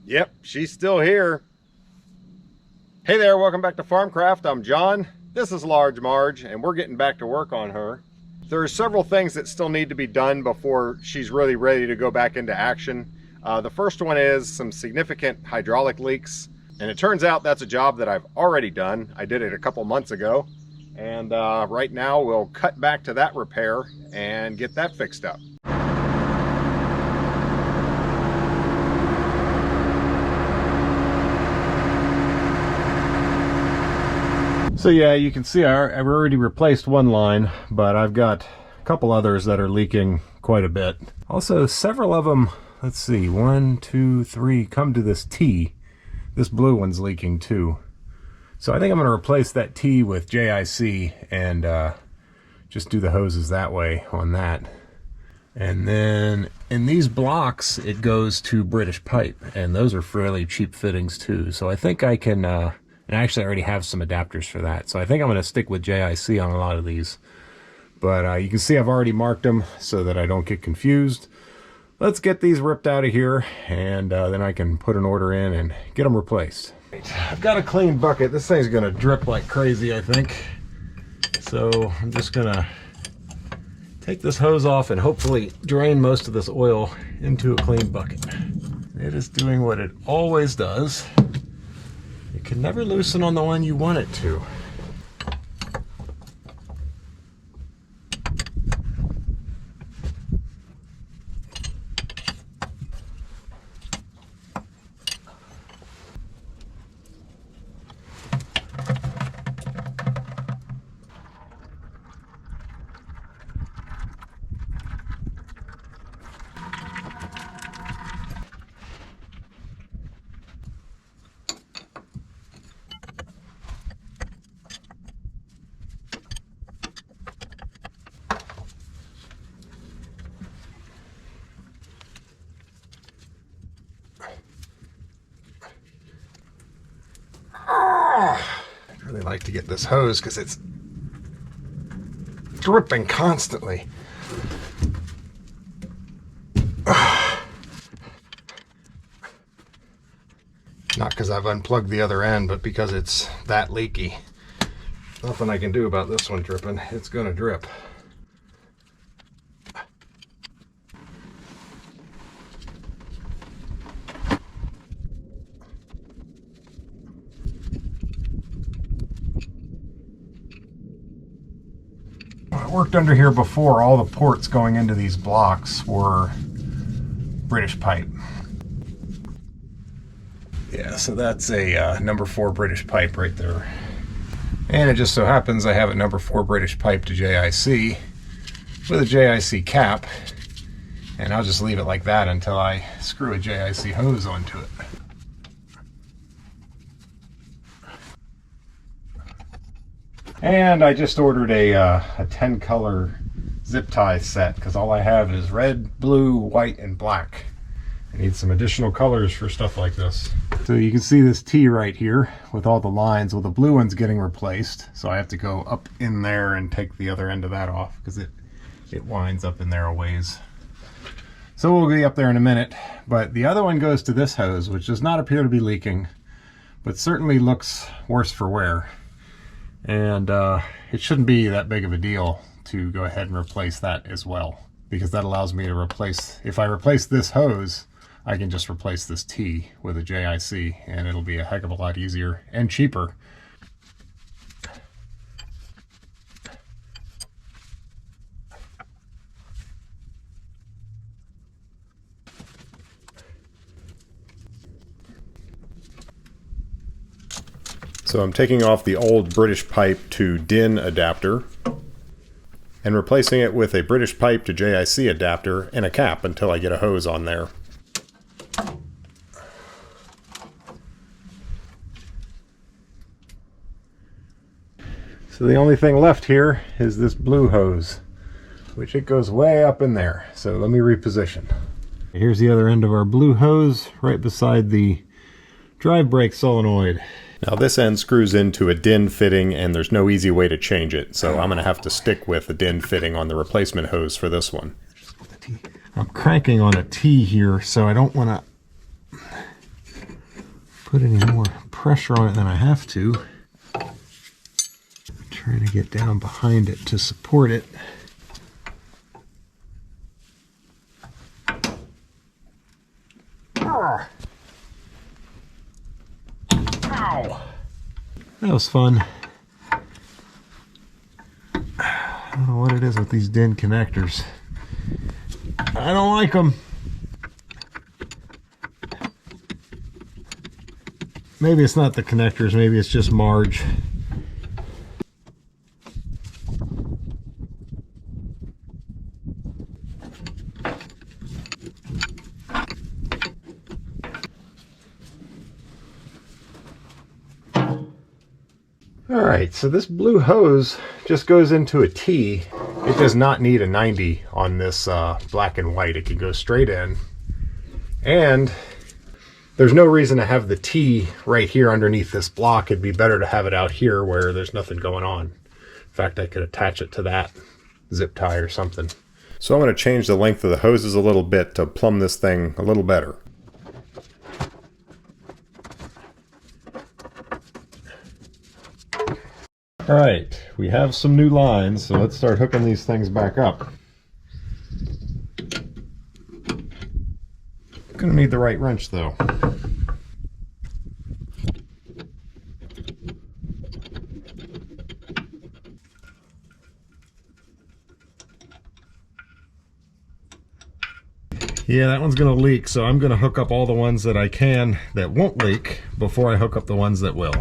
Yep, she's still here. Hey there, welcome back to Farmcraft. I'm John. This is Large Marge, and we're getting back to work on her. There are several things that still need to be done before she's really ready to go back into action. The first one is some significant hydraulic leaks, and it turns out that's a job that I've already done. I did it a couple months ago, and right now we'll cut back to that repair and get that fixed up. So yeah, you can see I've already replaced one line, but I've got a couple others that are leaking quite a bit. Also, several of them, let's see, 1, 2, 3, come to this T. This blue one's leaking too. So I think I'm going to replace that T with JIC and just do the hoses that way on that. And then in these blocks, it goes to British pipe, and those are fairly cheap fittings too. So I think I can... and actually I already have some adapters for that. So I think I'm going to stick with JIC on a lot of these. But you can see I've already marked them so that I don't get confused. Let's get these ripped out of here, and then I can put an order in and get them replaced. I've got a clean bucket. This thing's going to drip like crazy, I think. So I'm just going to take this hose off and hopefully drain most of this oil into a clean bucket. It is doing what it always does. You can never loosen on the one you want it to. I really like to get this hose because it's dripping constantly. Not because I've unplugged the other end, but because it's that leaky. Nothing I can do about this one dripping. It's gonna drip. I worked under here before. All the ports going into these blocks were British pipe. Yeah, so that's a number 4 British pipe right there. And it just so happens I have a number 4 British pipe to JIC with a JIC cap, and I'll just leave it like that until I screw a JIC hose onto it. And I just ordered a 10 color zip tie set because all I have is red, blue, white, and black. I need some additional colors for stuff like this. So you can see this T right here with all the lines. Well, the blue one's getting replaced, so I have to go up in there and take the other end of that off because it winds up in there a ways. So we'll be up there in a minute. But the other one goes to this hose, which does not appear to be leaking, but certainly looks worse for wear. And it shouldn't be that big of a deal to go ahead and replace that as well, because that allows me to replace, if I replace this hose, I can just replace this T with a JIC, and it'll be a heck of a lot easier and cheaper. So I'm taking off the old British pipe to DIN adapter and replacing it with a British pipe to JIC adapter and a cap until I get a hose on there. So the only thing left here is this blue hose, which it goes way up in there. So let me reposition. Here's the other end of our blue hose right beside the drive brake solenoid. Now this end screws into a DIN fitting and there's no easy way to change it, so I'm going to have to stick with a DIN fitting on the replacement hose for this one. I'm cranking on a T here, so I don't want to put any more pressure on it than I have to. I'm trying to get down behind it to support it. Ow! That was fun. I don't know what it is with these DIN connectors. I don't like them. Maybe it's not the connectors, maybe it's just Marge. Alright, so this blue hose just goes into a T. It does not need a 90 on this black and white. It can go straight in. And there's no reason to have the T right here underneath this block. It'd be better to have it out here where there's nothing going on. In fact, I could attach it to that zip tie or something. So I'm going to change the length of the hoses a little bit to plumb this thing a little better. Alright, we have some new lines, so let's start hooking these things back up. Gonna need the right wrench though. Yeah, that one's gonna leak, so I'm gonna hook up all the ones that I can that won't leak before I hook up the ones that will.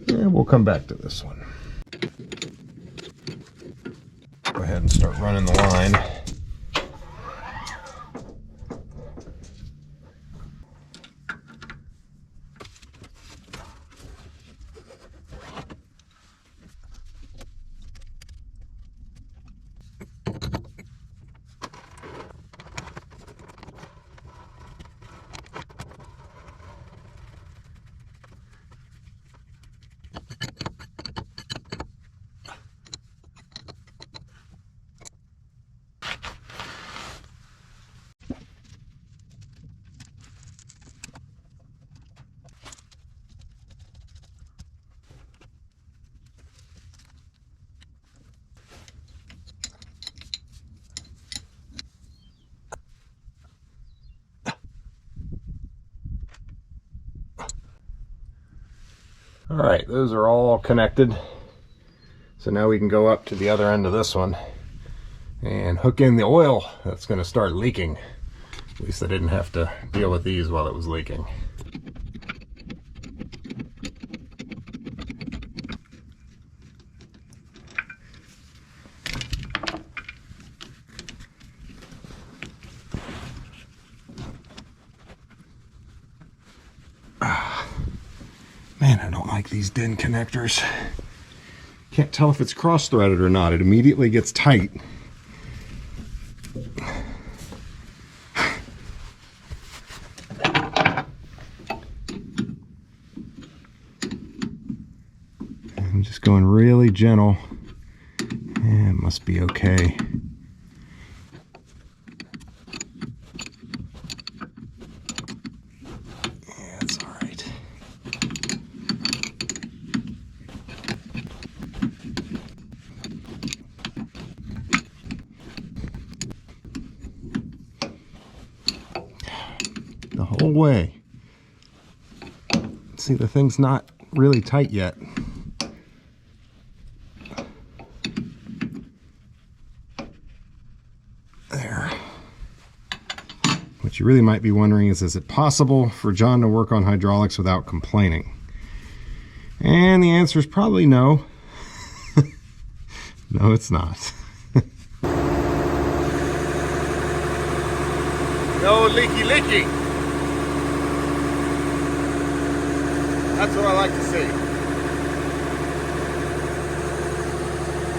And we'll come back to this one. Go ahead and start running the line. Alright, those are all connected. So now we can go up to the other end of this one and hook in the oil that's going to start leaking. At least I didn't have to deal with these while it was leaking. Man, I don't like these DIN connectors. Can't tell if it's cross-threaded or not. It immediately gets tight. I'm just going really gentle. Yeah, it must be okay. The whole way. See, the thing's not really tight yet. There. What you really might be wondering is it possible for John to work on hydraulics without complaining? And the answer is probably no. No, it's not. No leaky leaky. That's what I like to see.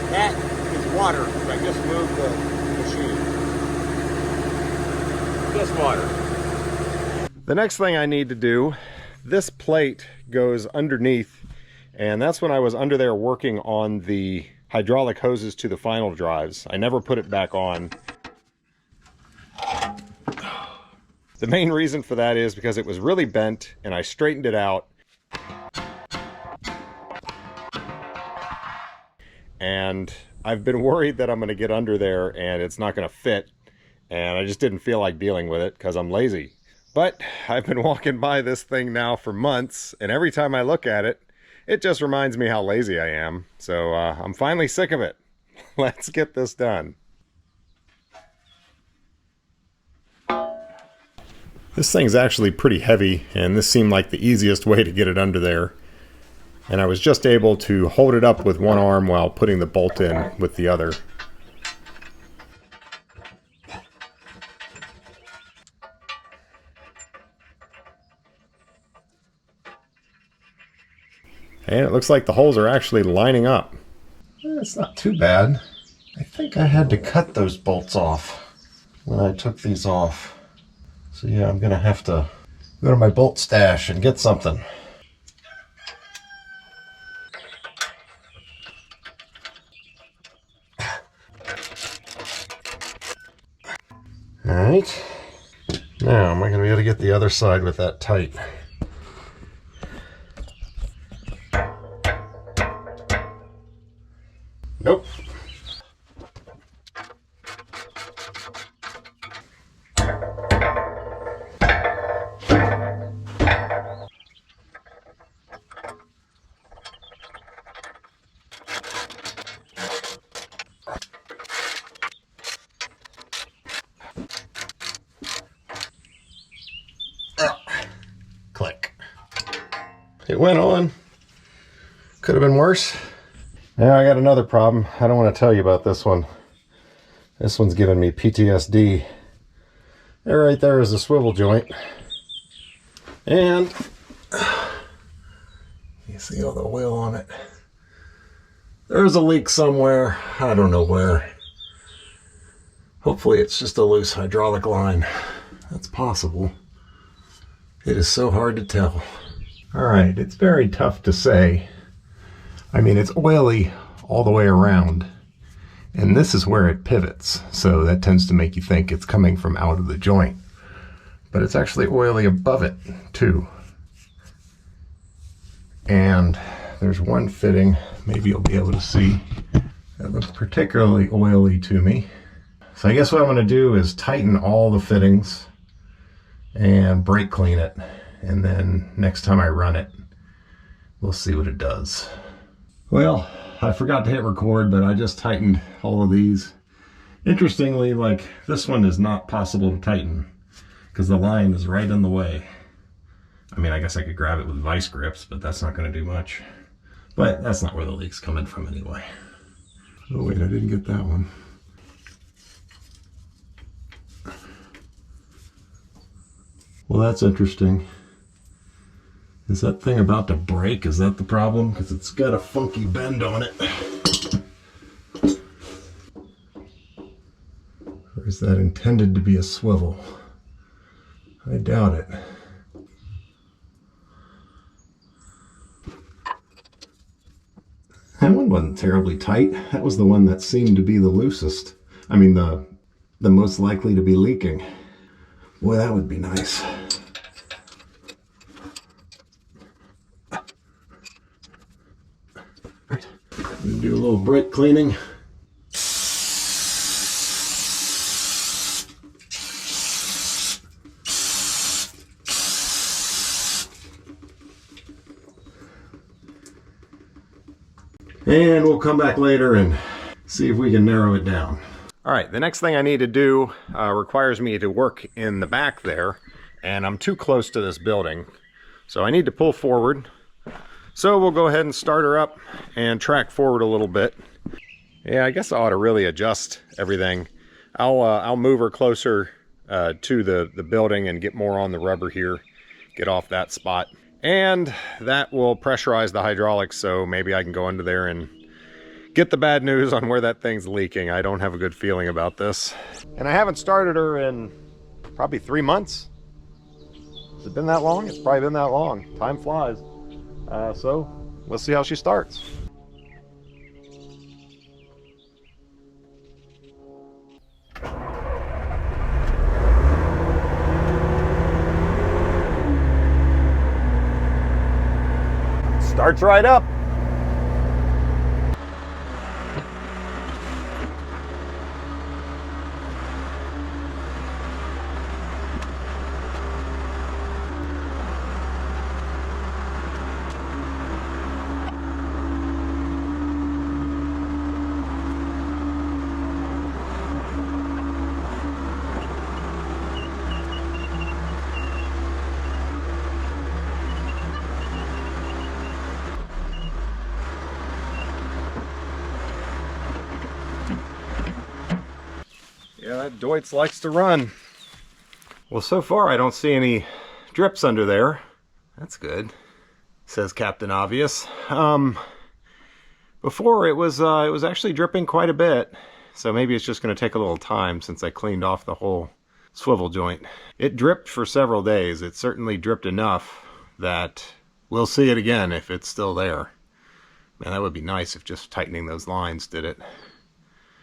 That is water. I just moved the machine. Just water. The next thing I need to do, this plate goes underneath, and that's when I was under there working on the hydraulic hoses to the final drives. I never put it back on. The main reason for that is because it was really bent and I straightened it out. And I've been worried that I'm going to get under there and it's not going to fit. And I just didn't feel like dealing with it because I'm lazy. But I've been walking by this thing now for months, and every time I look at it, it just reminds me how lazy I am. So I'm finally sick of it. Let's get this done. This thing's actually pretty heavy, and this seemed like the easiest way to get it under there. And I was just able to hold it up with one arm while putting the bolt in with the other. And it looks like the holes are actually lining up. It's not too bad. I think I had to cut those bolts off when I took these off. So yeah, I'm gonna have to go to my bolt stash and get something. Alright. Now, am I gonna be able to get the other side with that tight? Nope. Click. It went on. Could have been worse. Now I got another problem. I don't want to tell you about this one. This one's giving me PTSD. There, right there is a swivel joint. And you see all the oil on it. There's a leak somewhere. I don't know where. Hopefully it's just a loose hydraulic line. That's possible. It is so hard to tell. Alright, it's very tough to say. I mean, it's oily all the way around, and this is where it pivots, so that tends to make you think it's coming from out of the joint. But it's actually oily above it, too. And there's one fitting, maybe you'll be able to see, that looks particularly oily to me. So I guess what I'm going to do is tighten all the fittings and brake clean it, and then next time I run it, we'll see what it does. Well, I forgot to hit record, but I just tightened all of these. Interestingly, like, this one is not possible to tighten because the line is right in the way. I mean, I guess I could grab it with vice grips, but that's not going to do much. But that's not where the leak's coming from anyway. Oh wait, I didn't get that one. Well, that's interesting. Is that thing about to break? Is that the problem? Because it's got a funky bend on it. Or is that intended to be a swivel? I doubt it. That one wasn't terribly tight. That was the one that seemed to be the loosest. I mean, the most likely to be leaking. Boy, that would be nice. Do a little brake cleaning. And we'll come back later and see if we can narrow it down. All right, the next thing I need to do requires me to work in the back there, and I'm too close to this building. So I need to pull forward. So we'll go ahead and start her up and track forward a little bit. Yeah, I guess I ought to really adjust everything. I'll move her closer to the building and get more on the rubber here, get off that spot. And that will pressurize the hydraulics, so maybe I can go under there and get the bad news on where that thing's leaking. I don't have a good feeling about this. And I haven't started her in probably 3 months. Has it been that long? It's probably been that long. Time flies. So let's see how she starts. Starts right up. Yeah, that Deutz likes to run. Well, so far I don't see any drips under there. That's good, says Captain Obvious. Before it was actually dripping quite a bit, so maybe it's just going to take a little time since I cleaned off the whole swivel joint. It dripped for several days. It certainly dripped enough that we'll see it again if it's still there. Man, that would be nice if just tightening those lines did it.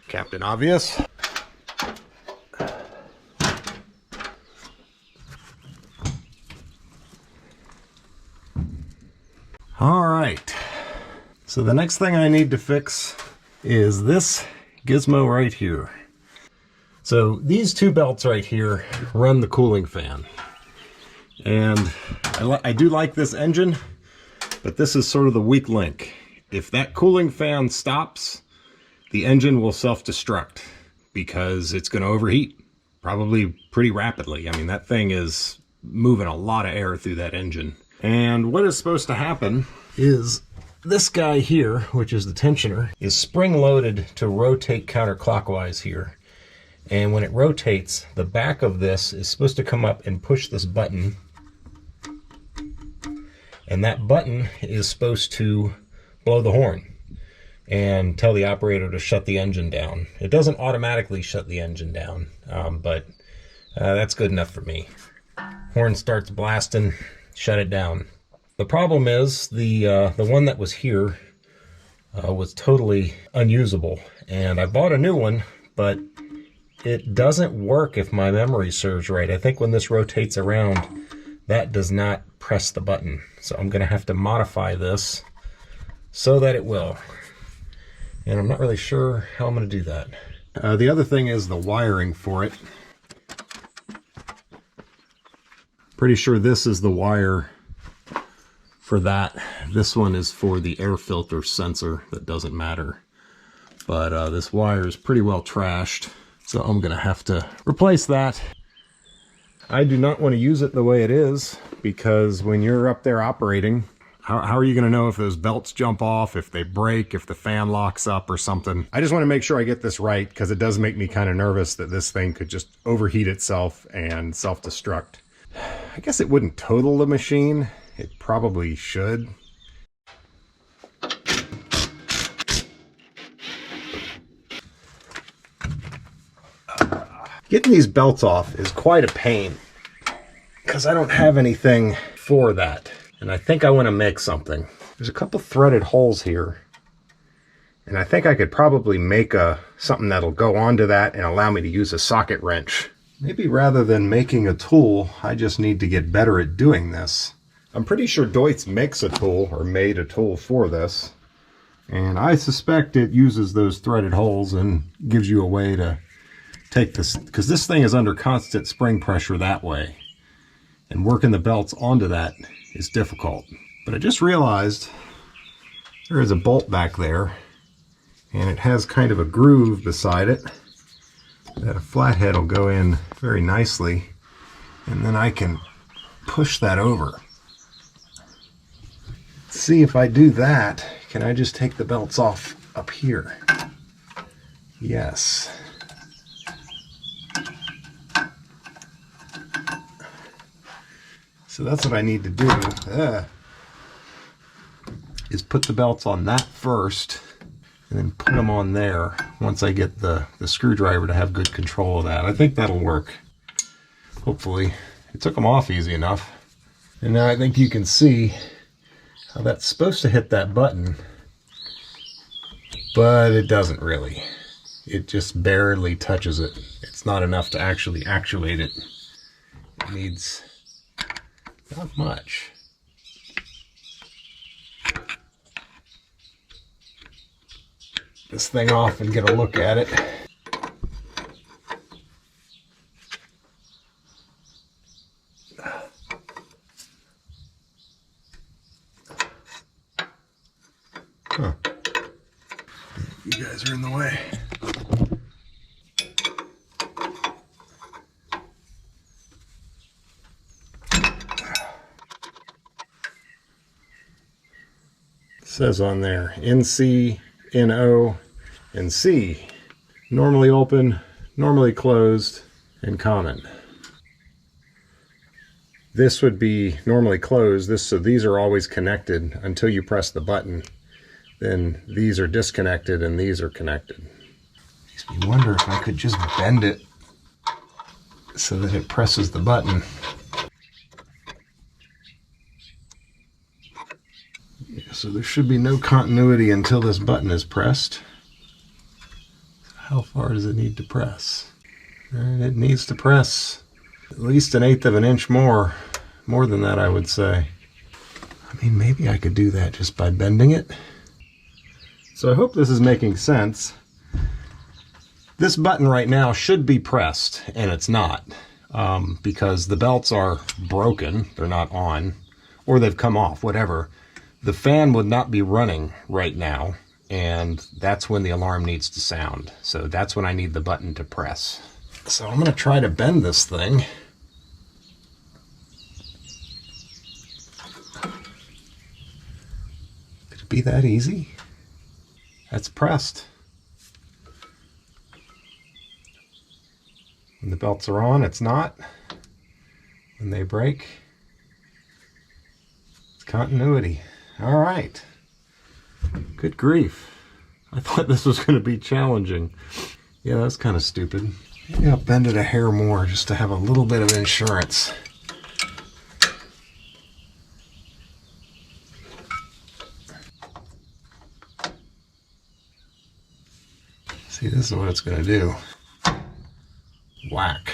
Captain Obvious. All right, so the next thing I need to fix is this gizmo right here. So these two belts right here run the cooling fan. And I do like this engine, but this is sort of the weak link. If that cooling fan stops, the engine will self-destruct because it's going to overheat, probably pretty rapidly. I mean, that thing is moving a lot of air through that engine. And what is supposed to happen is this guy here, which is the tensioner, is spring-loaded to rotate counterclockwise here. And when it rotates, the back of this is supposed to come up and push this button. And that button is supposed to blow the horn and tell the operator to shut the engine down. It doesn't automatically shut the engine down, but that's good enough for me. Horn starts blasting, shut it down. The problem is the one that was here was totally unusable, and I bought a new one, but it doesn't work if my memory serves right. I think when this rotates around, that does not press the button. So I'm going to have to modify this so that it will. And I'm not really sure how I'm going to do that. The other thing is the wiring for it. Pretty sure this is the wire for that. This one is for the air filter sensor. That doesn't matter. But this wire is pretty well trashed, so I'm going to have to replace that. I do not want to use it the way it is, because when you're up there operating, how are you going to know if those belts jump off, if they break, if the fan locks up or something? I just want to make sure I get this right, because it does make me kind of nervous that this thing could just overheat itself and self-destruct. I guess it wouldn't total the machine. It probably should. Getting these belts off is quite a pain because I don't have anything for that. And I think I want to make something. There's a couple threaded holes here. And I think I could probably make something that'll go onto that and allow me to use a socket wrench. Maybe rather than making a tool, I just need to get better at doing this. I'm pretty sure Deutz makes a tool, or made a tool for this. And I suspect it uses those threaded holes and gives you a way to take this, because this thing is under constant spring pressure that way. And working the belts onto that is difficult. But I just realized there is a bolt back there, and it has kind of a groove beside it that a flathead will go in very nicely, and then I can push that over. See, if I do that, can I just take the belts off up here? Yes. So that's what I need to do, is put the belts on that first, and then put them on there once I get the screwdriver to have good control of that. I think that'll work, hopefully. It took them off easy enough. And now I think you can see how that's supposed to hit that button, but it doesn't really. It just barely touches it. It's not enough to actually actuate it. It needs not much. this thing off and get a look at it. Huh. You guys are in the way. It says on there NC, NO, and C. Normally open, normally closed, and common. This would be normally closed. So these are always connected until you press the button. Then these are disconnected and these are connected. Makes me wonder if I could just bend it so that it presses the button. Yeah, so there should be no continuity until this button is pressed. How far does it need to press? And it needs to press at least 1/8 of an inch more than that, I would say. I mean, maybe I could do that just by bending it. So I hope this is making sense. This button right now should be pressed, and it's not, because the belts are broken, they're not on, or they've come off, whatever. The fan would not be running right now, and that's when the alarm needs to sound. So that's when I need the button to press. So I'm gonna try to bend this thing. Could it be that easy? That's pressed. When the belts are on, it's not. When they break, it's continuity. All right. Good grief. I thought this was going to be challenging. Yeah, that's kind of stupid. Maybe I'll bend it a hair more just to have a little bit of insurance. See, this is what it's going to do. Whack.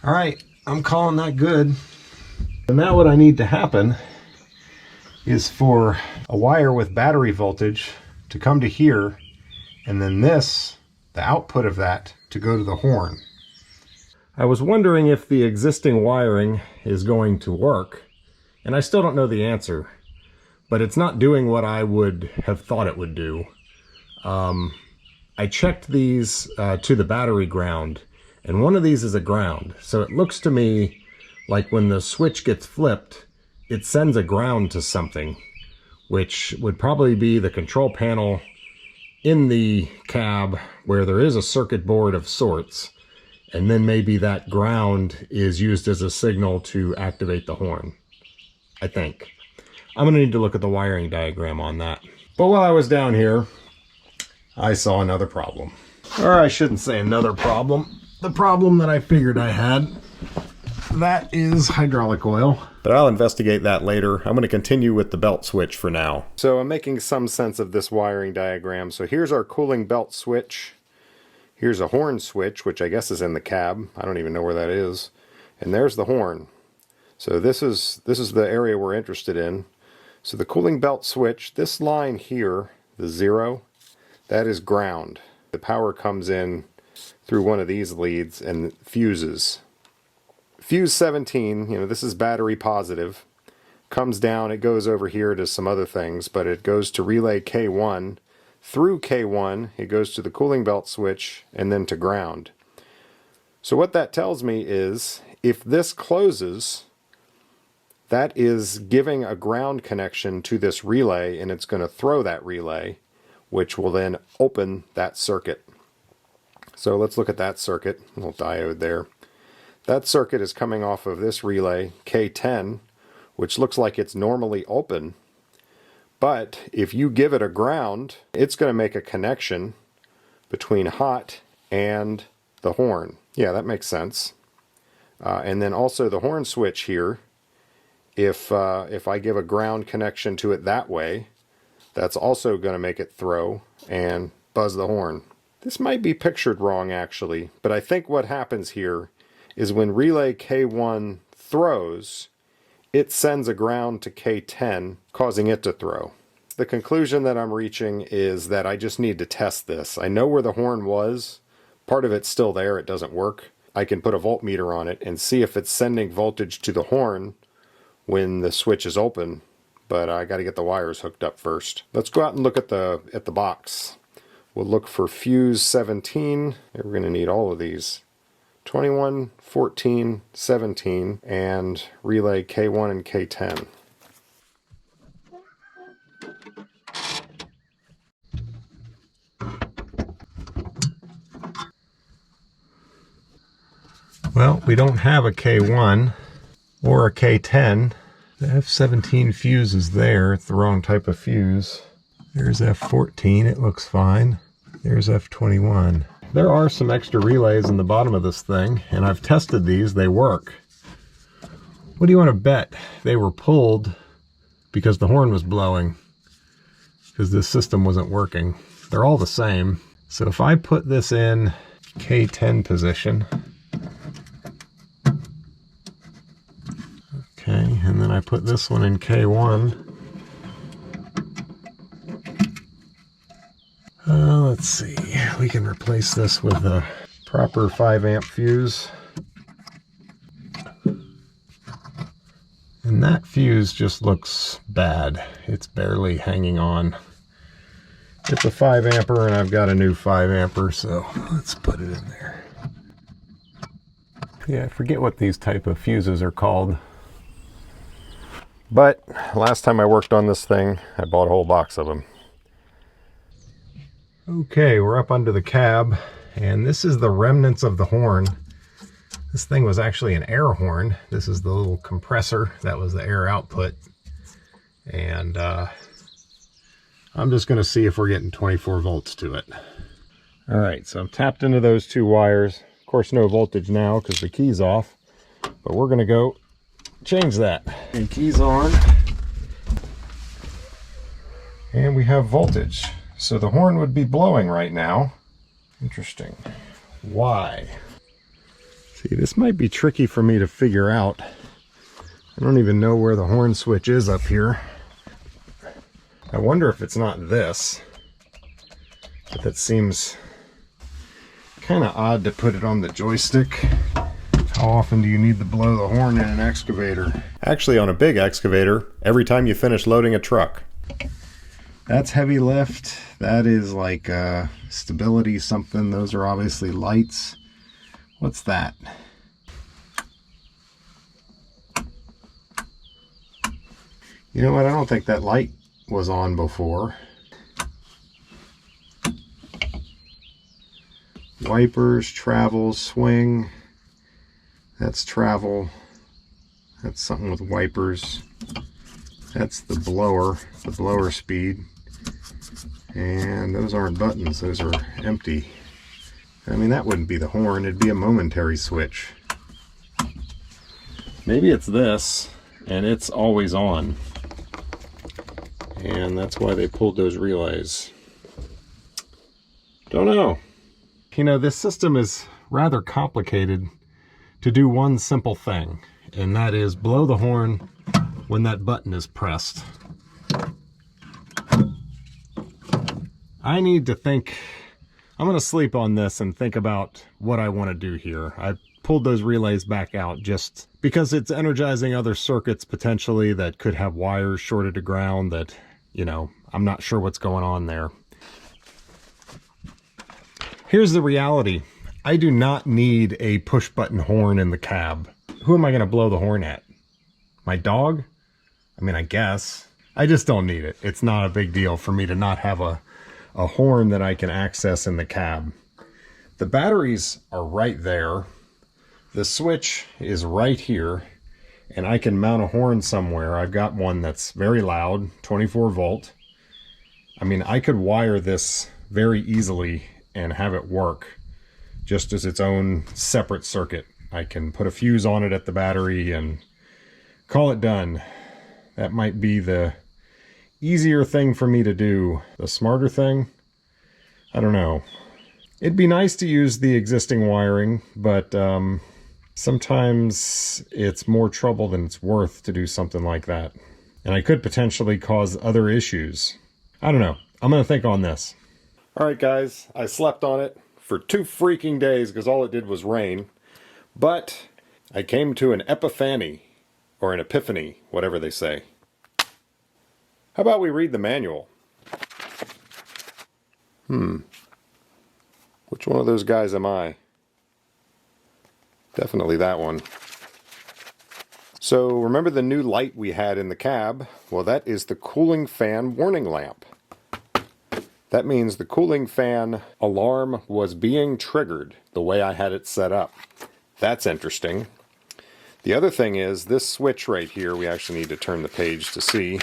All right, I'm calling that good. And now what I need to happen is for a wire with battery voltage to come to here, and then this, the output of that, to go to the horn. I was wondering if the existing wiring is going to work, and I still don't know the answer, but it's not doing what I would have thought it would do. I checked these to the battery ground, and one of these is a ground. So it looks to me like when the switch gets flipped, it sends a ground to something, which would probably be the control panel in the cab where there is a circuit board of sorts. And then maybe that ground is used as a signal to activate the horn, I think. I'm gonna need to look at the wiring diagram on that. But while I was down here, I saw another problem. Or I shouldn't say another problem. The problem that I figured I had, that is hydraulic oil. But I'll investigate that later. I'm gonna continue with the belt switch for now. So I'm making some sense of this wiring diagram. So here's our cooling belt switch. Here's a horn switch, which I guess is in the cab. I don't even know where that is. And there's the horn. So this is the area we're interested in. So the cooling belt switch, this line here, the 0, that is ground. The power comes in through one of these leads and fuses. Fuse 17, this is battery positive, comes down, it goes over here to some other things, but it goes to relay K1. Through K1, it goes to the cooling belt switch and then to ground. So what that tells me is, if this closes, that is giving a ground connection to this relay, and it's going to throw that relay, which will then open that circuit. So let's look at that circuit, a little diode there. That circuit is coming off of this relay, K10, which looks like it's normally open. But if you give it a ground, it's going to make a connection between hot and the horn. Yeah, that makes sense. And then also the horn switch here, if I give a ground connection to it that way, that's also going to make it throw and buzz the horn. This might be pictured wrong actually, but I think what happens here is when relay K1 throws, it sends a ground to K10, causing it to throw. The conclusion that I'm reaching is that I just need to test this. I know where the horn was. Part of it's still there, it doesn't work. I can put a voltmeter on it and see if it's sending voltage to the horn when the switch is open, but I got to get the wires hooked up first. Let's go out and look at the box. We'll look for fuse 17. We're going to need all of these. 21, 14, 17, and relay K1 and K10. Well, we don't have a K1 or a K10. The F17 fuse is there. It's the wrong type of fuse. There's F14. It looks fine. There's F21. There are some extra relays in the bottom of this thing, and I've tested these. They work. What do you want to bet? They were pulled because the horn was blowing, because this system wasn't working. They're all the same. So if I put this in K10 position, okay, and then I put this one in K1. Let's see, we can replace this with a proper 5 amp fuse. And that fuse just looks bad. It's barely hanging on. It's a 5 amper and I've got a new 5 amper, so let's put it in there. Yeah, I forget what these type of fuses are called. But last time I worked on this thing, I bought a whole box of them. Okay, we're up under the cab, and this is the remnants of the horn. This thing was actually an air horn. This is the little compressor. That was the air output. And I'm just going to see if we're getting 24 volts to it. All right, so I'm tapped into those 2 wires. Of course, no voltage now because the key's off. But we're going to go change that. And key's on. And we have voltage. So the horn would be blowing right now. Interesting. Why? See, this might be tricky for me to figure out. I don't even know where the horn switch is up here. I wonder if it's not this. But that seems kind of odd to put it on the joystick. How often do you need to blow the horn in an excavator? Actually, on a big excavator, every time you finish loading a truck. That's heavy lift. That is like stability something. Those are obviously lights. What's that? You know what? I don't think that light was on before. Wipers, travel, swing. That's travel. That's something with wipers. That's the blower speed. And those aren't buttons, those are empty. I mean, that wouldn't be the horn, it'd be a momentary switch. Maybe it's this, and it's always on. And that's why they pulled those relays. Don't know. You know, this system is rather complicated to do one simple thing, and that is blow the horn when that button is pressed. I need to think, I'm going to sleep on this and think about what I want to do here. I pulled those relays back out just because it's energizing other circuits potentially that could have wires shorted to ground that, you know, I'm not sure what's going on there. Here's the reality. I do not need a push button horn in the cab. Who am I going to blow the horn at? My dog? I mean, I guess. I just don't need it. It's not a big deal for me to not have a horn that I can access in the cab. The batteries are right there. The switch is right here, and I can mount a horn somewhere. I've got one that's very loud, 24 volt. I mean, I could wire this very easily and have it work just as its own separate circuit. I can put a fuse on it at the battery and call it done. That might be the easier thing for me to do. The smarter thing? I don't know. It'd be nice to use the existing wiring, but Sometimes it's more trouble than it's worth to do something like that. And I could potentially cause other issues. I don't know. I'm going to think on this. All right, guys. I slept on it for 2 freaking days because all it did was rain. But I came to an epiphany, or an epiphany, whatever they say. How about we read the manual? Which one of those guys am I? Definitely that one. So remember the new light we had in the cab? Well, that is the cooling fan warning lamp. That means the cooling fan alarm was being triggered the way I had it set up. That's interesting. The other thing is this switch right here, we actually need to turn the page to see.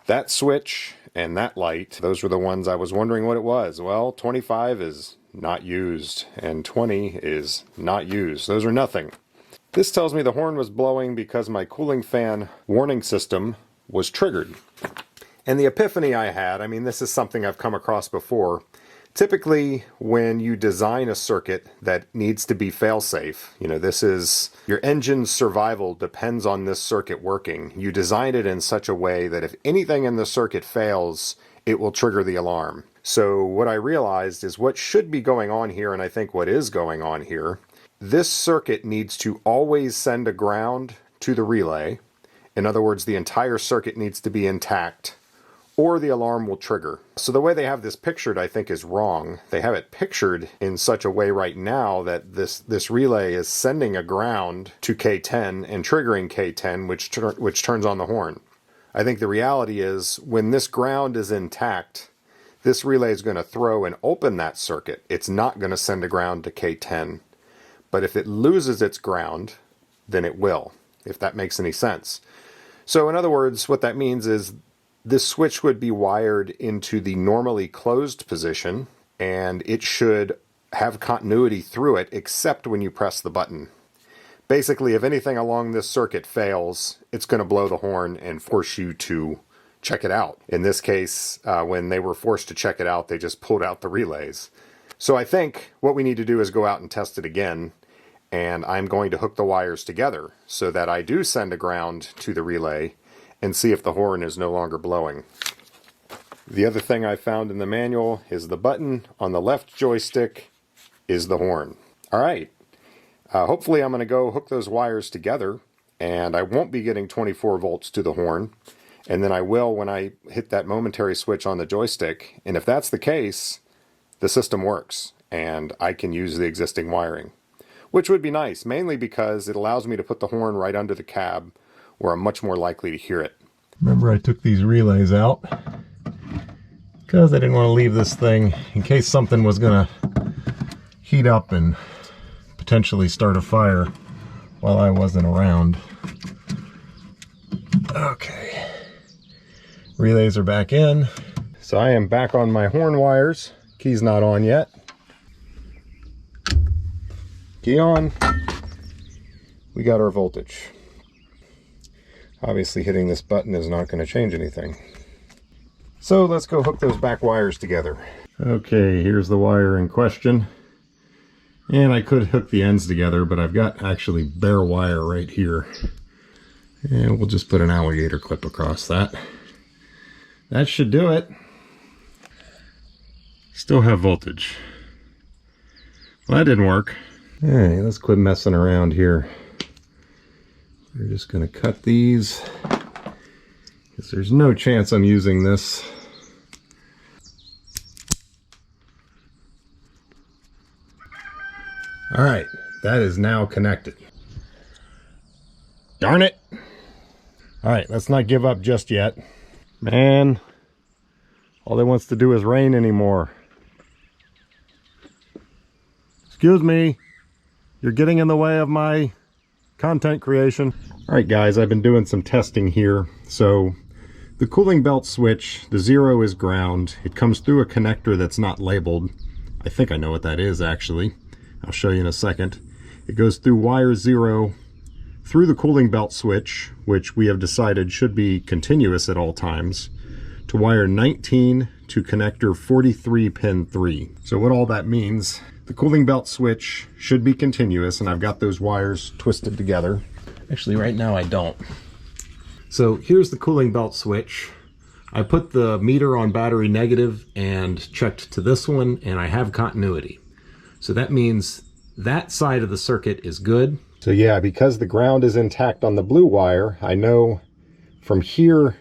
That switch and that light, those were the ones I was wondering what it was. Well, 25 is not used and 20 is not used. Those are nothing. This tells me the horn was blowing because my cooling fan warning system was triggered. And the epiphany I had, I mean, this is something I've come across before. Typically, when you design a circuit that needs to be fail-safe, you know, this is your engine's survival depends on this circuit working. You design it in such a way that if anything in the circuit fails, it will trigger the alarm. So what I realized is what should be going on here, and I think what is going on here, this circuit needs to always send a ground to the relay. In other words, the entire circuit needs to be intact, or the alarm will trigger. So the way they have this pictured, I think, is wrong. They have it pictured in such a way right now that this relay is sending a ground to K10 and triggering K10, which turns on the horn. I think the reality is when this ground is intact, this relay is going to throw and open that circuit. It's not going to send a ground to K10. But if it loses its ground, then it will, if that makes any sense. So in other words, what that means is this switch would be wired into the normally closed position, and it should have continuity through it except when you press the button. Basically, if anything along this circuit fails, it's going to blow the horn and force you to check it out. In this case, when they were forced to check it out, they just pulled out the relays. So I think what we need to do is go out and test it again, and I'm going to hook the wires together so that I do send a ground to the relay and see if the horn is no longer blowing. The other thing I found in the manual is the button on the left joystick is the horn. All right, hopefully I'm going to go hook those wires together, and I won't be getting 24 volts to the horn, and then I will when I hit that momentary switch on the joystick. And if that's the case, the system works, and I can use the existing wiring, which would be nice, mainly because it allows me to put the horn right under the cab where I'm much more likely to hear it. Remember, I took these relays out because I didn't want to leave this thing in case something was going to heat up and potentially start a fire while I wasn't around. Okay, relays are back in. So I am back on my horn wires. Key's not on yet. Key on. We got our voltage. Obviously hitting this button is not going to change anything. So let's go hook those back wires together. Okay, here's the wire in question. And I could hook the ends together, but I've got actually bare wire right here. And we'll just put an alligator clip across that. That should do it. Still have voltage. Well, that didn't work. All right, let's quit messing around here. We're just going to cut these because there's no chance I'm using this. All right, that is now connected. Darn it. All right, let's not give up just yet. Man, all it wants to do is rain anymore. Excuse me, you're getting in the way of my content creation. All right, guys, I've been doing some testing here. So the cooling belt switch, the 0 is ground. It comes through a connector that's not labeled. I think I know what that is, actually. I'll show you in a second. It goes through wire 0 through the cooling belt switch, which we have decided should be continuous at all times, to wire 19 to connector 43 pin 3. So what all that means, The cooling belt switch should be continuous, and I've got those wires twisted together. Actually, right now I don't. So here's the cooling belt switch. I put the meter on battery negative and checked to this one, and I have continuity. So that means that side of the circuit is good. So yeah, because the ground is intact on the blue wire, I know from here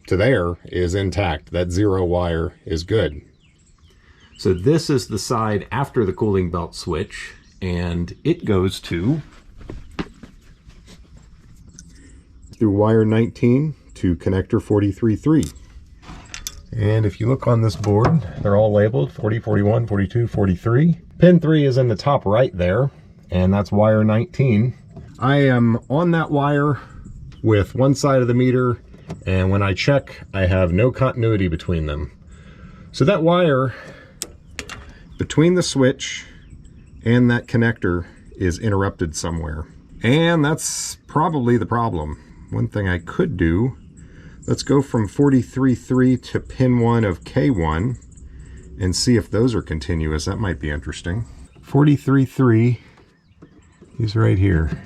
to there is intact. That 0 wire is good. So this is the side after the cooling belt switch, and it goes to through wire 19 to connector 43.3. And if you look on this board, they're all labeled 40, 41, 42, 43. Pin 3 is in the top right there, and that's wire 19. I am on that wire with one side of the meter, and when I check, I have no continuity between them. So that wire between the switch and that connector is interrupted somewhere. And that's probably the problem. One thing I could do, let's go from 43.3 to pin 1 of K1 and see if those are continuous. That might be interesting. 43.3 is right here.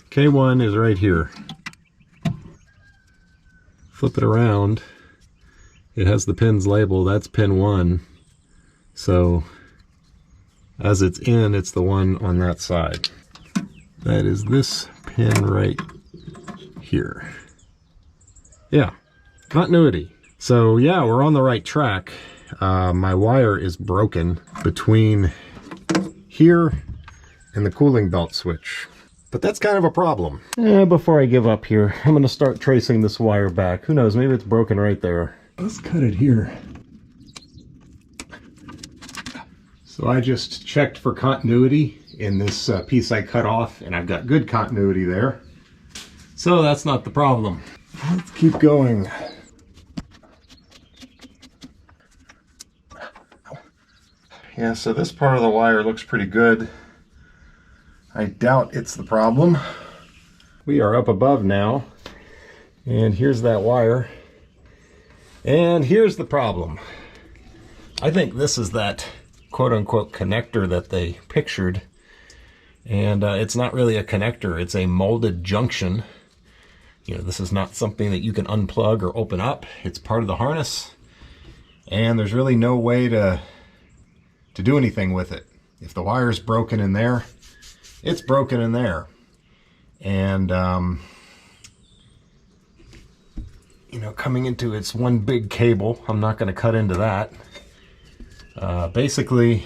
K1 is right here. Flip it around. It has the pins labeled. That's pin 1. So as it's in, it's the one on that side. That is this pin right here. Yeah, continuity. So yeah, we're on the right track. My wire is broken between here and the cooling belt switch. But that's kind of a problem. Before I give up here, I'm gonna start tracing this wire back. Who knows, maybe it's broken right there. Let's cut it here. So I just checked for continuity in this piece I cut off, and I've got good continuity there. So that's not the problem. Let's keep going. Yeah, so this part of the wire looks pretty good. I doubt it's the problem. We are up above now, and here's that wire. And here's the problem. I think this is that quote-unquote connector that they pictured, and it's not really a connector, it's a molded junction. You know, this is not something that you can unplug or open up. It's part of the harness, and there's really no way to do anything with it. If the wire's broken in there, it's broken in there. And you know, coming into its one big cable, I'm not going to cut into that. Basically,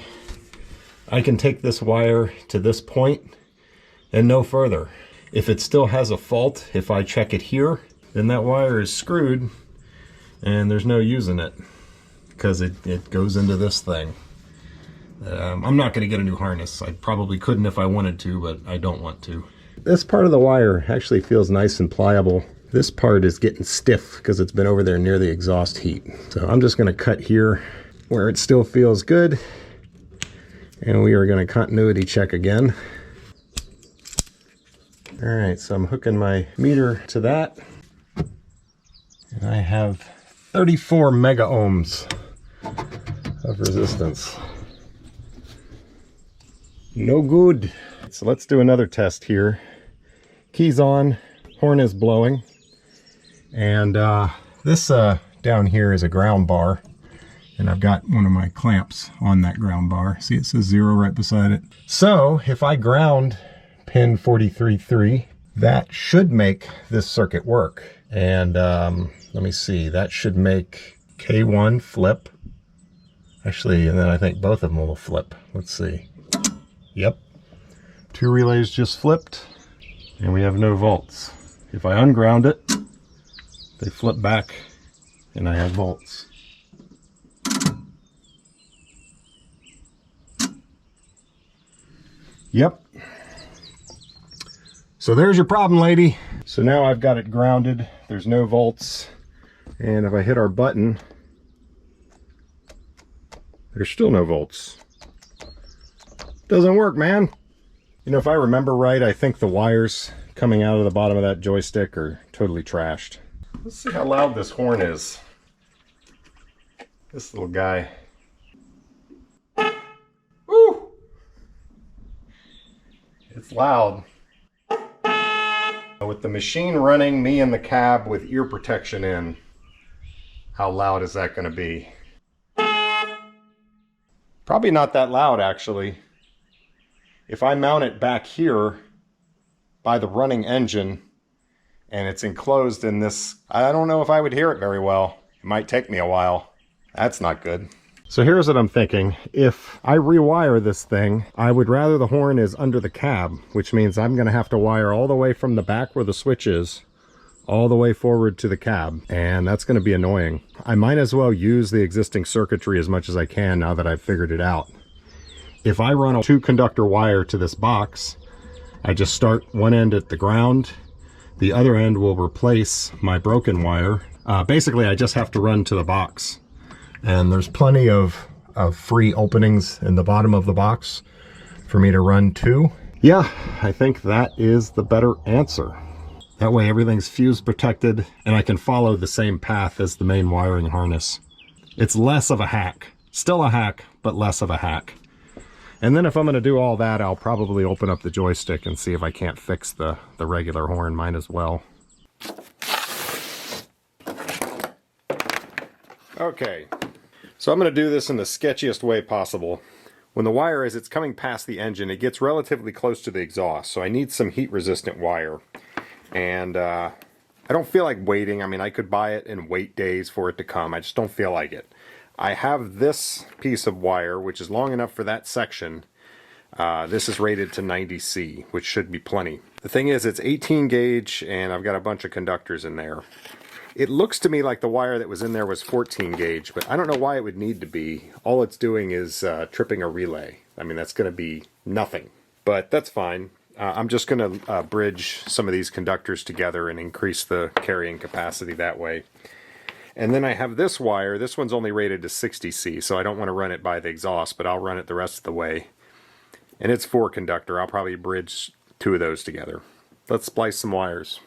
I can take this wire to this point and no further. If it still has a fault, if I check it here, then that wire is screwed and there's no using it because it goes into this thing. I'm not going to get a new harness. I probably couldn't if I wanted to, but I don't want to. This part of the wire actually feels nice and pliable. This part is getting stiff because it's been over there near the exhaust heat. So I'm just going to cut here where it still feels good. And we are going to continuity check again. All right, so I'm hooking my meter to that. And I have 34 mega ohms of resistance. No good. So let's do another test here. Key's on, horn is blowing. And this down here is a ground bar. And I've got one of my clamps on that ground bar. See, it says 0 right beside it. So if I ground pin 43.3, that should make this circuit work. And let me see, that should make K1 flip. Actually, and then I think both of them will flip. Let's see. Yep. 2 relays just flipped, and we have no volts. If I unground it, they flip back, and I have volts. Yep. So there's your problem, lady. So now I've got it grounded. There's no volts. And if I hit our button, there's still no volts. Doesn't work, man. You know, if I remember right, I think the wires coming out of the bottom of that joystick are totally trashed. Let's see how loud this horn is. This little guy. loud. With the machine running, me in the cab with ear protection in, how loud is that going to be? Probably not that loud, actually. If I mount it back here by the running engine and it's enclosed in this, I don't know if I would hear it very well. It might take me a while. That's not good. So here's what I'm thinking. If I rewire this thing, I would rather the horn is under the cab, which means I'm going to have to wire all the way from the back where the switch is, all the way forward to the cab, and that's going to be annoying. I might as well use the existing circuitry as much as I can now that I've figured it out. If I run a 2-conductor wire to this box, I just start one end at the ground, the other end will replace my broken wire. Basically, I just have to run to the box. And there's plenty of free openings in the bottom of the box for me to run to. Yeah, I think that is the better answer. That way everything's fuse protected and I can follow the same path as the main wiring harness. It's less of a hack. Still a hack, but less of a hack. And then if I'm going to do all that, I'll probably open up the joystick and see if I can't fix the regular horn. Might as well. Okay. So I'm going to do this in the sketchiest way possible. When the wire, as it's coming past the engine, it gets relatively close to the exhaust, so I need some heat resistant wire. And I don't feel like waiting. I mean, I could buy it and wait days for it to come. I just don't feel like it. I have this piece of wire, which is long enough for that section. This is rated to 90C, which should be plenty. The thing is, it's 18 gauge, and I've got a bunch of conductors in there. It looks to me like the wire that was in there was 14 gauge, but I don't know why it would need to be. All it's doing is tripping a relay. I mean, that's going to be nothing, but that's fine. I'm just going to bridge some of these conductors together and increase the carrying capacity that way. And then I have this wire. This one's only rated to 60C, so I don't want to run it by the exhaust, but I'll run it the rest of the way. And it's 4-conductor. I'll probably bridge 2 of those together. Let's splice some wires.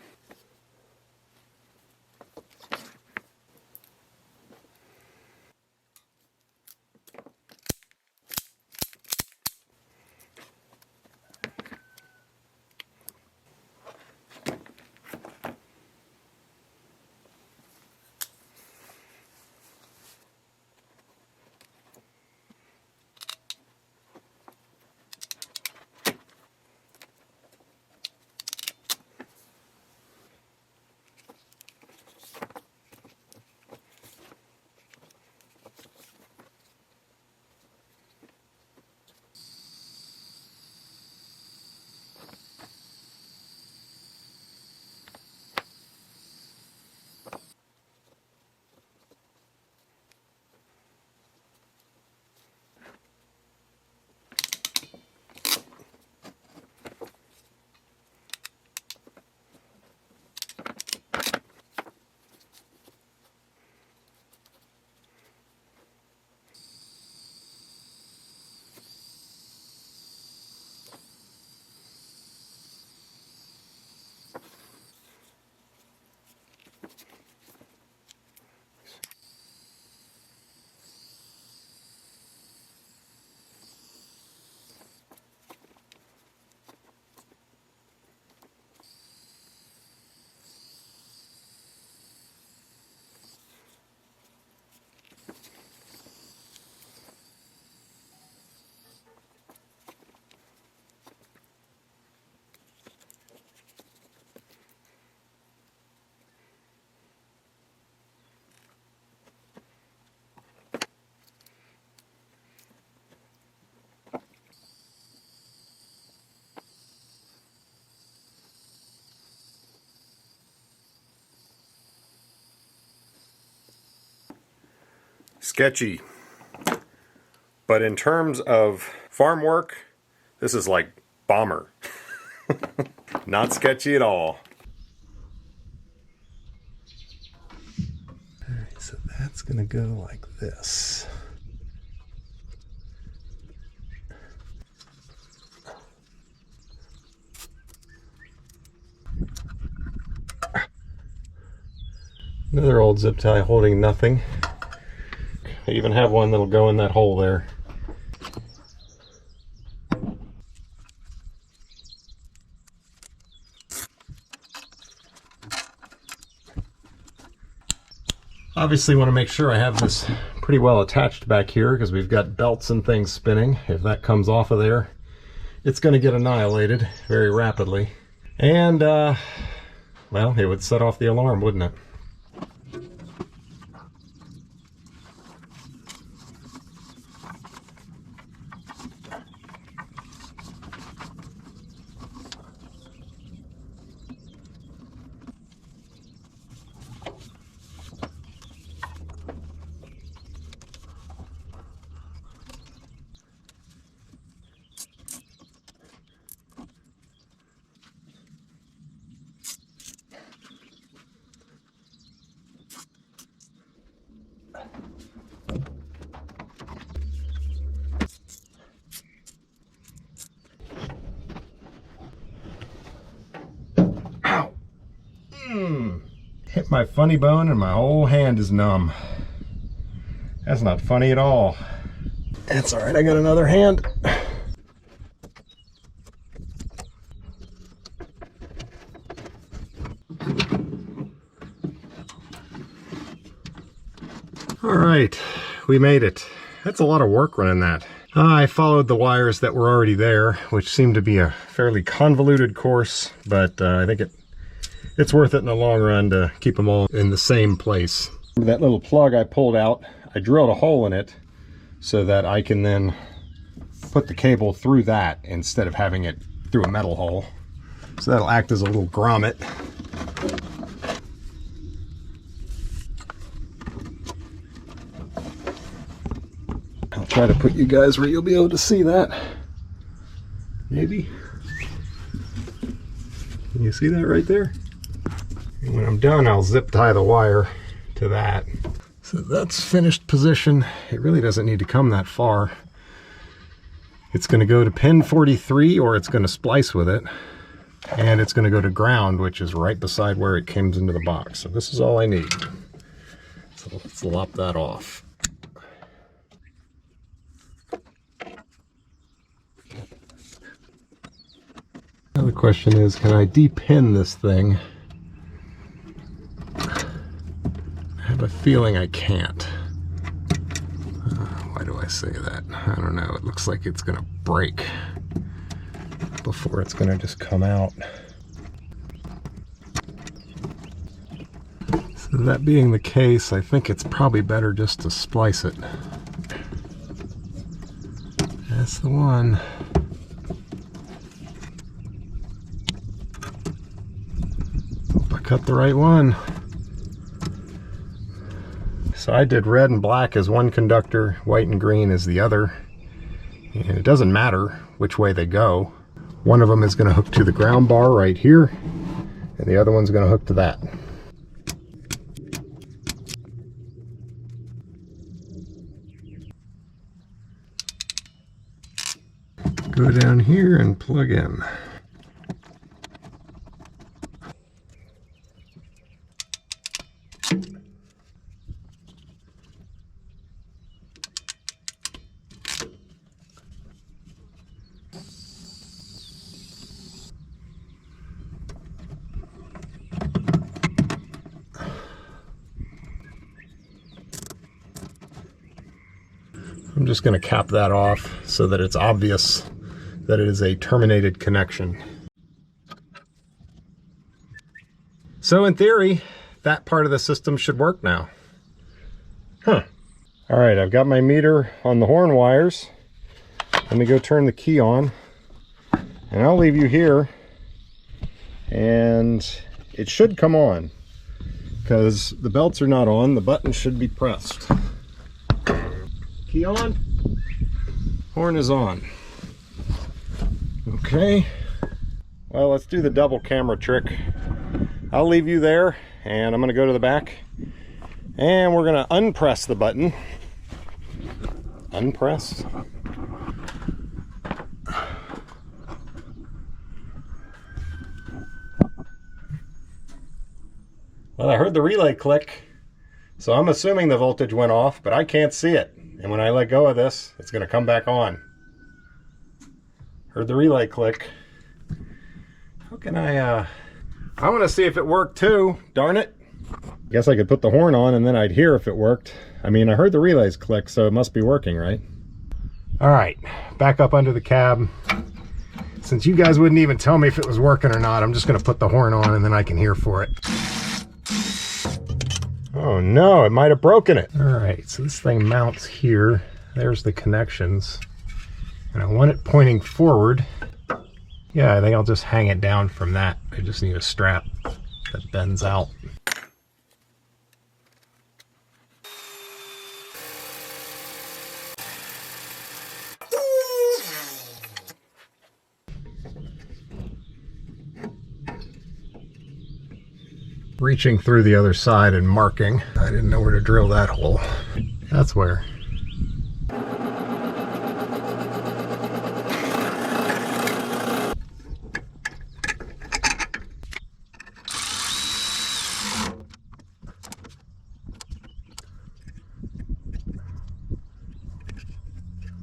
Sketchy. But in terms of farm work, this is like bomber. Not sketchy at all. Alright, so that's gonna go like this. Another old zip tie holding nothing. I even have one that'll go in that hole there. Obviously want to make sure I have this pretty well attached back here because we've got belts and things spinning. If that comes off of there, it's going to get annihilated very rapidly. And, well, it would set off the alarm, wouldn't it? Hit my funny bone and my whole hand is numb. That's not funny at all. That's all right, I got another hand. All right, we made it. That's a lot of work running that. I followed the wires that were already there, which seemed to be a fairly convoluted course, but I think it's worth it in the long run to keep them all in the same place. That little plug I pulled out, I drilled a hole in it so that I can then put the cable through that instead of having it through a metal hole. So that'll act as a little grommet. I'll try to put you guys where you'll be able to see that. Maybe. Can you see that right there? And when I'm done, I'll zip tie the wire to that. So that's finished position. It really doesn't need to come that far. It's going to go to pin 43, or it's going to splice with it. And it's going to go to ground, which is right beside where it comes into the box. So this is all I need. So let's lop that off. Now the question is, can I depin this thing? I have a feeling I can't. Why do I say that? I don't know. It looks like it's going to break before it's going to just come out. So that being the case, I think it's probably better just to splice it. That's the one. Hope I cut the right one. So I did red and black as one conductor, white and green as the other. And it doesn't matter which way they go. One of them is going to hook to the ground bar right here, and the other one's going to hook to that. Go down here and plug in. I'm just going to cap that off so that it's obvious that it is a terminated connection. So in theory, that part of the system should work now. Huh. All right, I've got my meter on the horn wires. Let me go turn the key on, and I'll leave you here, and it should come on because the belts are not on. The button should be pressed. Key on, horn is on. Okay, well, let's do the double camera trick. I'll leave you there, and I'm going to go to the back, and we're going to unpress the button. Unpress. Well, I heard the relay click, so I'm assuming the voltage went off, but I can't see it. And when I let go of this, it's going to come back on. Heard the relay click. How can I want to see if it worked too, darn it. I guess I could put the horn on and then I'd hear if it worked. I mean, I heard the relays click, so it must be working, right? All right, back up under the cab. Since you guys wouldn't even tell me if it was working or not, I'm just gonna put the horn on and then I can hear for it. Oh no, it might have broken it. All right, so this thing mounts here. There's the connections. And I want it pointing forward. Yeah, I think I'll just hang it down from that. I just need a strap that bends out. Reaching through the other side and marking. I didn't know where to drill that hole. That's where.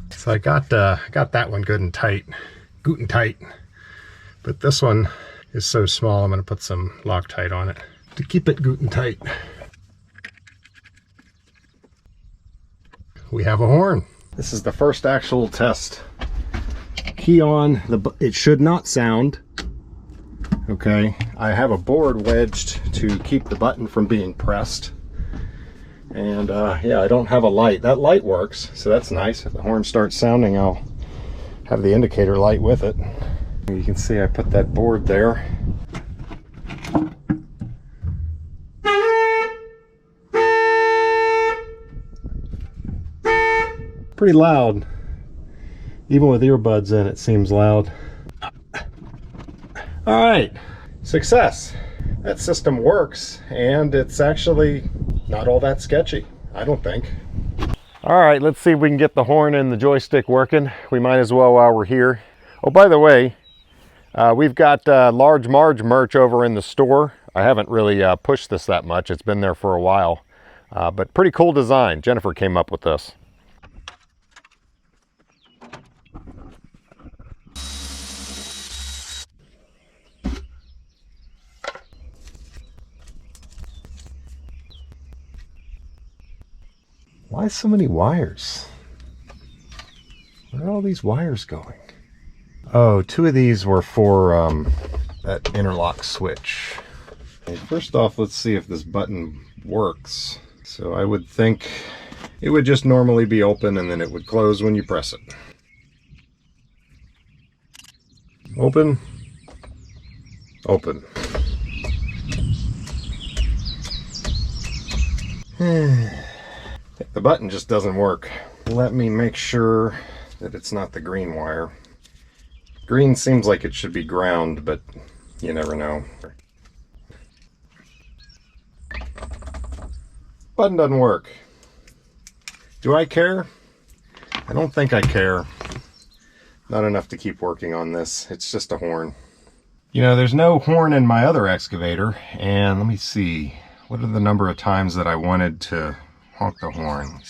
So I got that one good and tight, tight, but this one is so small I'm going to put some Loctite on it to keep it good and tight. We have a horn. This is the first actual test. Key on, it should not sound. Okay, I have a board wedged to keep the button from being pressed. And yeah, I don't have a light. That light works, so that's nice. If the horn starts sounding, I'll have the indicator light with it. You can see I put that board there. Pretty loud. Even with earbuds in, it seems loud. All right, success. That system works, and it's actually not all that sketchy, I don't think. All right, let's see if we can get the horn and the joystick working. We might as well while we're here. Oh, by the way, we've got Large Marge merch over in the store. I haven't really pushed this that much. It's been there for a while, but pretty cool design. Jennifer came up with this. Why so many wires? Where are all these wires going? Oh, two of these were for that interlock switch. Okay, first off, let's see if this button works. So I would think it would just normally be open and then it would close when you press it. Open. Open. The button just doesn't work. Let me make sure that it's not the green wire. Green seems like it should be ground, but you never know. Button doesn't work. Do I care? I don't think I care. Not enough to keep working on this. It's just a horn. You know, there's no horn in my other excavator, and let me see. What are the number of times that I wanted to honk the horn?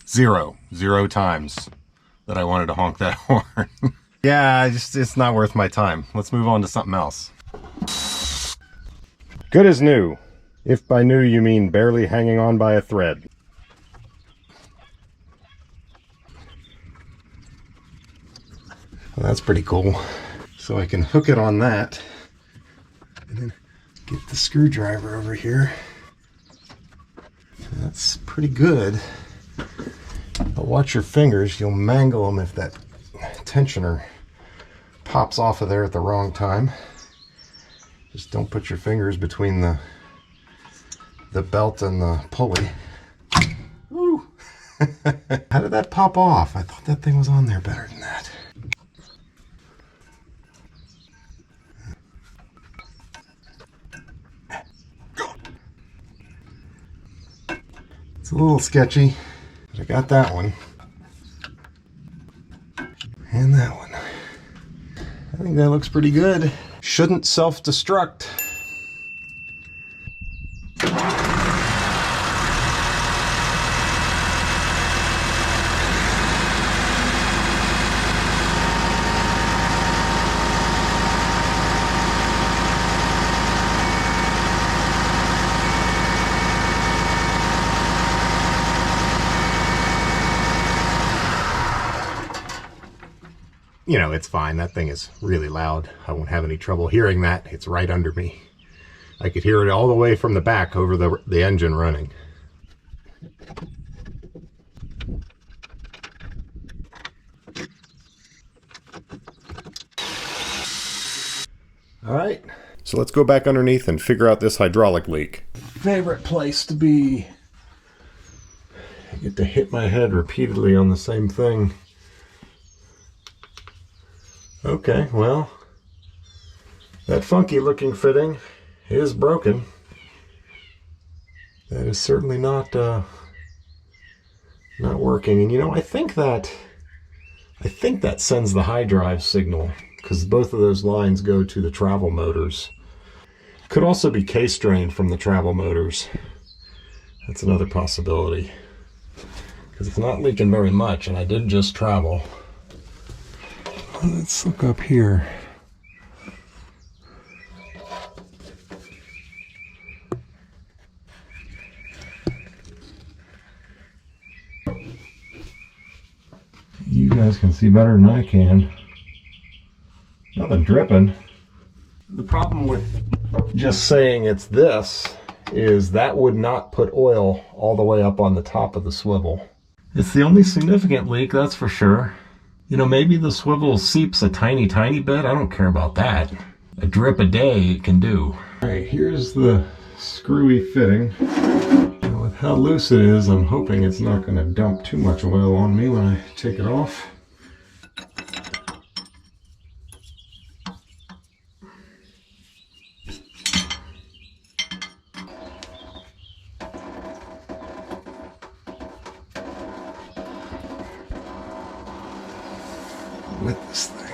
Zero times that I wanted to honk that horn. Yeah, it's not worth my time. Let's move on to something else. Good as new. If by new you mean barely hanging on by a thread. Well, that's pretty cool. So I can hook it on that and then get the screwdriver over here. That's pretty good. But watch your fingers, you'll mangle them if that tensioner pops off of there at the wrong time. Just don't put your fingers between the belt and the pulley. Woo! How did that pop off? I thought that thing was on there better than that. It's a little sketchy, but I got that one. And that one. I think that looks pretty good. Shouldn't self-destruct. you know, it's fine. That thing is really loud. I won't have any trouble hearing that. It's right under me. I could hear it all the way from the back over the engine running. All right, so let's go back underneath and figure out this hydraulic leak. Favorite place to be. I get to hit my head repeatedly on the same thing. Okay, well, that funky looking fitting is broken. That is certainly not working. And you know, I think that sends the high drive signal, because both of those lines go to the travel motors. Could also be case drain from the travel motors. That's another possibility, because it's not leaking very much, and I did just travel. Let's look up here. You guys can see better than I can. Nothing dripping. The problem with just saying it's this is that would not put oil all the way up on the top of the swivel. It's the only significant leak, that's for sure. You know, maybe the swivel seeps a tiny bit. I don't care about that. A drip a day it can do. All right, here's the screwy fitting. Now, with how loose it is, I'm hoping it's not going to dump too much oil on me when I take it off. With this thing.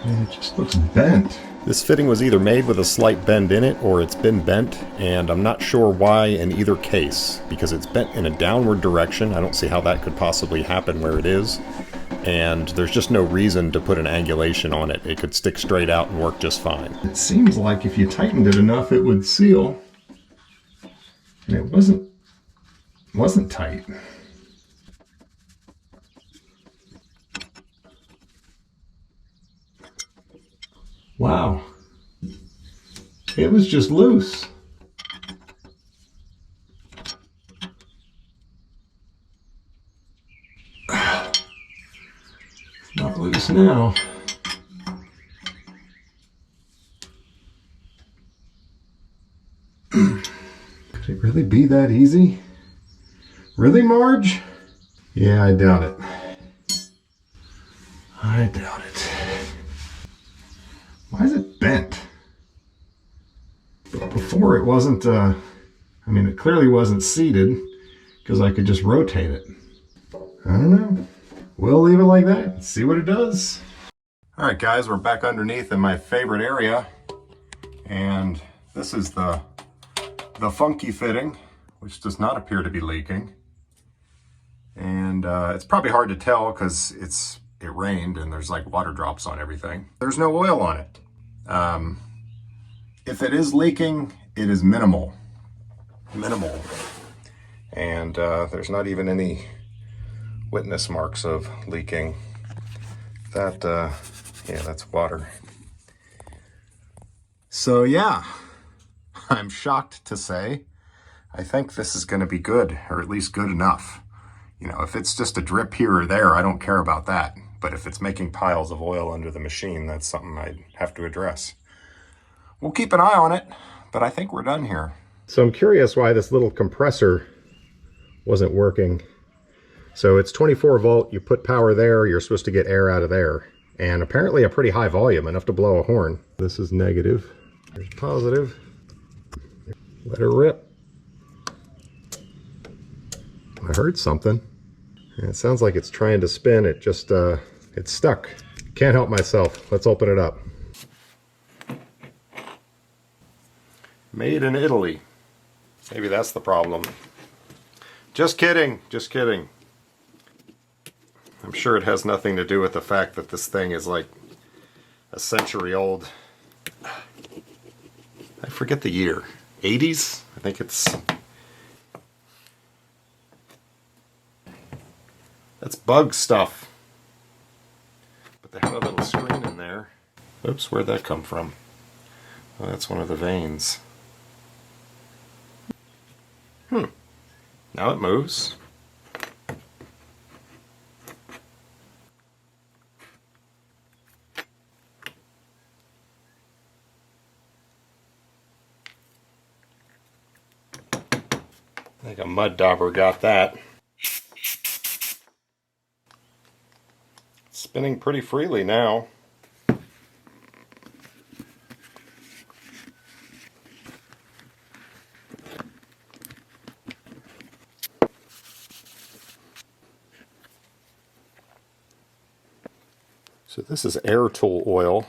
And it just looks bent. This fitting was either made with a slight bend in it or it's been bent, and I'm not sure why in either case, because it's bent in a downward direction. I don't see how that could possibly happen where it is, and there's just no reason to put an angulation on it. It could stick straight out and work just fine. It seems like if you tightened it enough it would seal. And it wasn't tight. Wow. It was just loose. It's not loose now. Could it really be that easy? Really, Marge? Yeah, I doubt it. I doubt it. Why is it bent? But before it wasn't, I mean, it clearly wasn't seated, because I could just rotate it. I don't know. We'll leave it like that and see what it does. All right, guys, we're back underneath in my favorite area. And this is the funky fitting, which does not appear to be leaking. And it's probably hard to tell because it rained and there's like water drops on everything. There's no oil on it. If it is leaking, it is minimal. And there's not even any witness marks of leaking. That, yeah, that's water. So yeah, I'm shocked to say, I think this is going to be good, or at least good enough. You know, if it's just a drip here or there, I don't care about that. But if it's making piles of oil under the machine, that's something I'd have to address. We'll keep an eye on it, but I think we're done here. So I'm curious why this little compressor wasn't working. So it's 24 volt, you put power there, you're supposed to get air out of there. And apparently a pretty high volume, enough to blow a horn. This is negative. There's positive. Let her rip. I heard something. It sounds like it's trying to spin. It just, it's stuck. Can't help myself. Let's open it up. Made in Italy. Maybe that's the problem. Just kidding. Just kidding. I'm sure it has nothing to do with the fact that this thing is like a century old. I forget the year. 80s? I think it's That's bug stuff. But they have a little screen in there. Oops, where'd that come from? Oh, that's one of the vanes. Now it moves. I think a mud dauber got that. It's spinning pretty freely now. So this is air tool oil.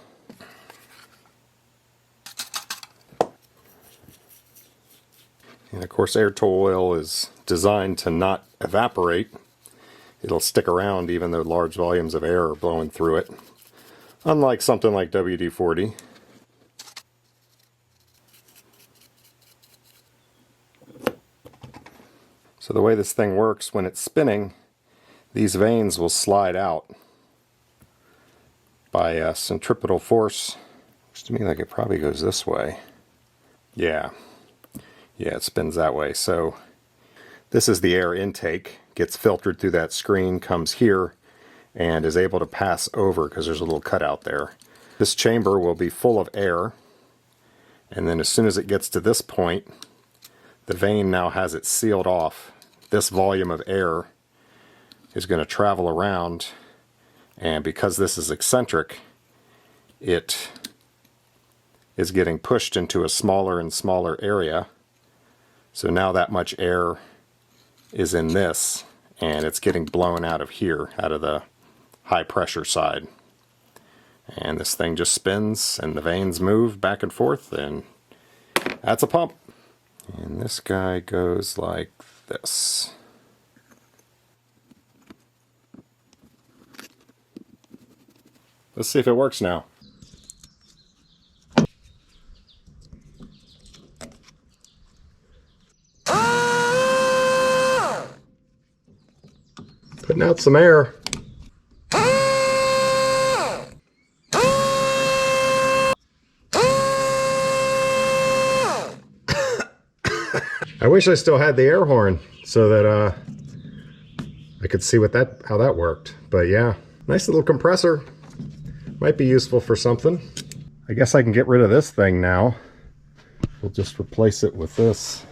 And of course air tool oil is designed to not evaporate. It'll stick around even though large volumes of air are blowing through it. Unlike something like WD-40. So the way this thing works, when it's spinning, these vanes will slide out by centripetal force. Looks to me like it probably goes this way. Yeah, it spins that way. So this is the air intake, gets filtered through that screen, comes here, and is able to pass over because there's a little cutout there. This chamber will be full of air, and then as soon as it gets to this point, the vane now has it sealed off. This volume of air is going to travel around, and because this is eccentric, it is getting pushed into a smaller and smaller area. So now that much air is in this, and it's getting blown out of here, out of the high pressure side. And this thing just spins, and the vanes move back and forth, and that's a pump. And this guy goes like this. Let's see if it works now. Putting out some air. I wish I still had the air horn so that I could see how that worked. But yeah, nice little compressor. Might be useful for something. I guess I can get rid of this thing now. We'll just replace it with this.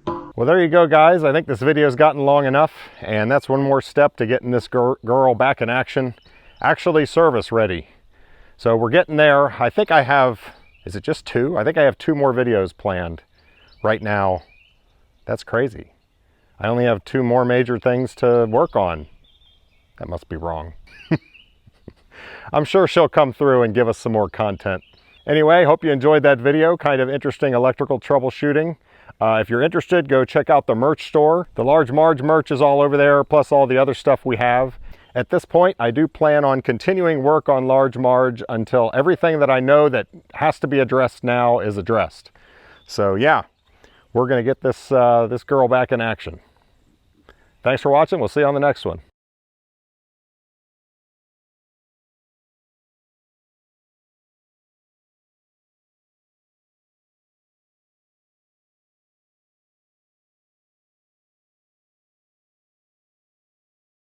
Well, there you go, guys. I think this video's gotten long enough, and that's one more step to getting this girl back in action, actually service ready. So we're getting there. I think I have, is it just 2? I think I have 2 more videos planned right now. That's crazy. I only have 2 more major things to work on. That must be wrong. I'm sure she'll come through and give us some more content. Anyway, hope you enjoyed that video. Kind of interesting electrical troubleshooting. If you're interested, go check out the merch store. The Large Marge merch is all over there, plus all the other stuff we have. At this point, I do plan on continuing work on Large Marge until everything that I know that has to be addressed now is addressed. So yeah, we're going to get this girl back in action. Thanks for watching. We'll see you on the next one.